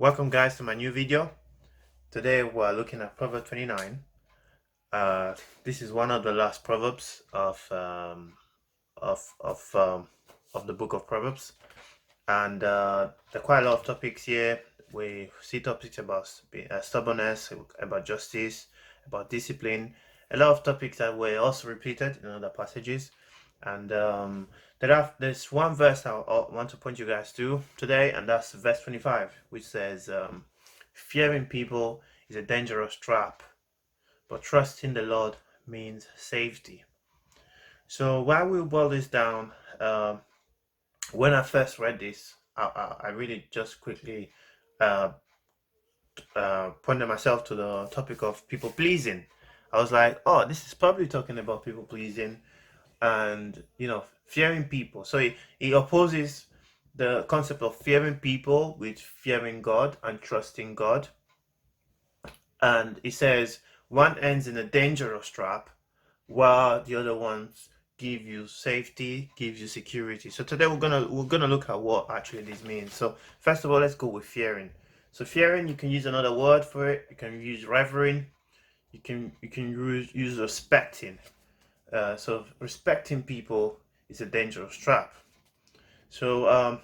Welcome guys to my new video. Today we're looking at Proverbs 29. This is one of the last proverbs of of um, of the book of Proverbs, and there are quite a lot of topics here. We see topics about stubbornness, about justice, about discipline. A lot of topics that were also repeated in other passages, and there's one verse I want to point you guys to today, and that's verse 25, which says, "Fearing people is a dangerous trap, but trusting the Lord means safety." So while we boil this down, when I first read this, I really just quickly uh, pointed myself to the topic of people pleasing. I was like, oh, this is probably talking about people pleasing and, fearing people. So he opposes the concept of fearing people with fearing God and trusting God. And he says one ends in a dangerous trap while the other ones give you safety, gives you security. So today we're gonna look at what actually this means. So first of all, let's go with fearing. So fearing, you can use another word for it. You can use revering. You can use respecting. So respecting people is a dangerous trap. So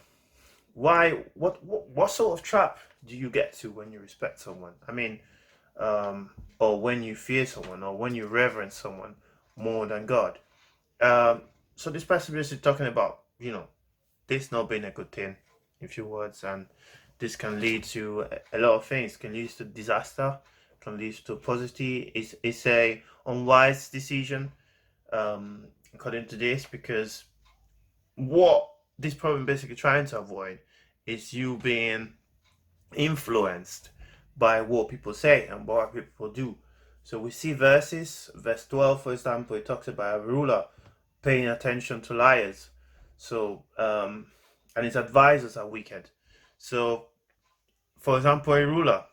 what sort of trap do you get to when you respect someone? I mean, or when you fear someone, or when you reverence someone more than God. Um, so this passage is talking about, this not being a good thing, in few words, and this can lead to a lot of things. It can lead to disaster, can lead to poverty. It's a unwise decision, according to this, because what this problem basically trying to avoid is you being influenced by what people say and what people do. So we see verse 12, for example, it talks about a ruler paying attention to liars. So, and his advisors are wicked. So, for example, a ruler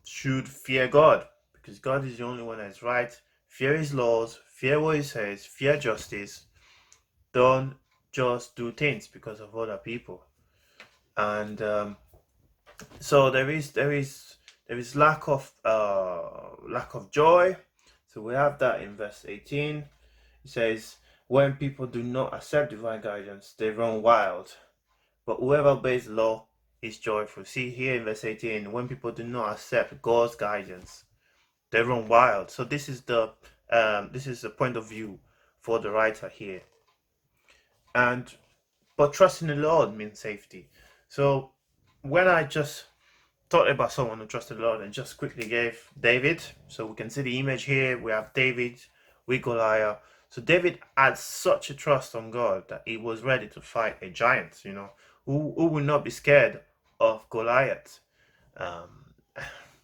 should fear God because God is the only one that is right. Fear his laws, fear what he says, fear justice. Don't just do things because of other people. And so there is lack of joy. So we have that in verse 18. It says, when people do not accept divine guidance, they run wild, but whoever obeys the law is joyful. See here in verse 18, when people do not accept God's guidance, they run wild. So this is the point of view for the writer here. And but trusting the Lord means safety. So when I just thought about someone who trusted the Lord and just quickly gave David. So we can see the image here. We have David with Goliath. So David had such a trust on God that he was ready to fight a giant, who would not be scared of Goliath. Um,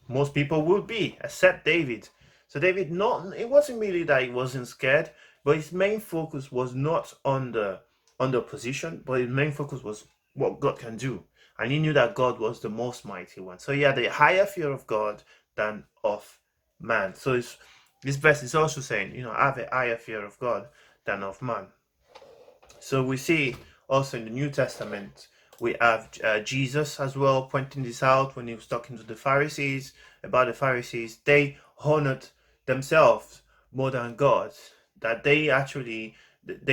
Most people would be, except David. So David, it wasn't really that he wasn't scared, but his main focus was not on the position, but his main focus was what God can do. And he knew that God was the most mighty one. So he had a higher fear of God than of man. So this verse is also saying, have a higher fear of God than of man. So we see also in the New Testament, we have Jesus as well pointing this out when he was talking to the Pharisees about the Pharisees. They honored themselves more than God, that they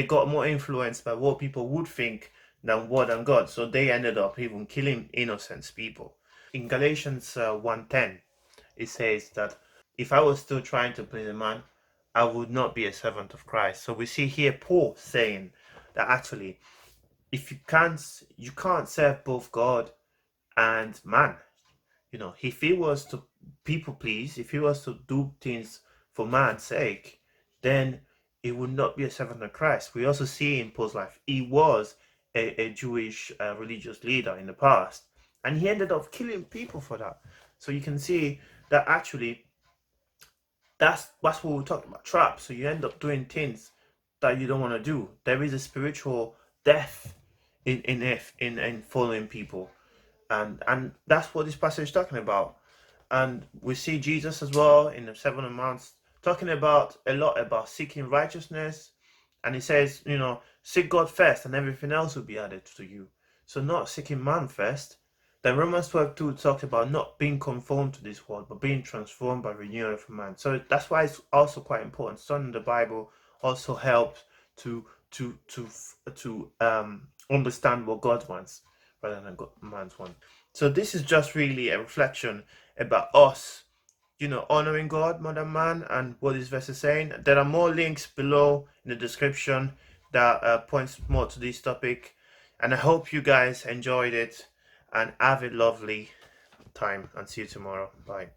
got more influenced by what people would think than God. So they ended up even killing innocent people. In Galatians 1:10, it says that if I was still trying to please a man, I would not be a servant of Christ. So we see here Paul saying that actually, if you can't serve both God and man. If he was to people please, if he was to do things for man's sake, then he would not be a servant of Christ. We also see in Paul's life he was a Jewish religious leader in the past, and he ended up killing people for that. So you can see that actually that's what we're talking about, traps. So you end up doing things that you don't want to do. There is a spiritual death in following people, and that's what this passage is talking about. And we see Jesus as well in the Seven on Mounts talking about a lot about seeking righteousness, and he says, seek God first, and everything else will be added to you. So not seeking man first, Then Romans 12:2 talks about not being conformed to this world, but being transformed by renewing of mind. So that's why it's also quite important. Studying the Bible also helps to understand what God wants rather than what man's want. So this is just really a reflection about us, honoring God more than man, and what this verse is saying. There are more links below in the description that points more to this topic, and I hope you guys enjoyed it and have a lovely time, and see you tomorrow. Bye.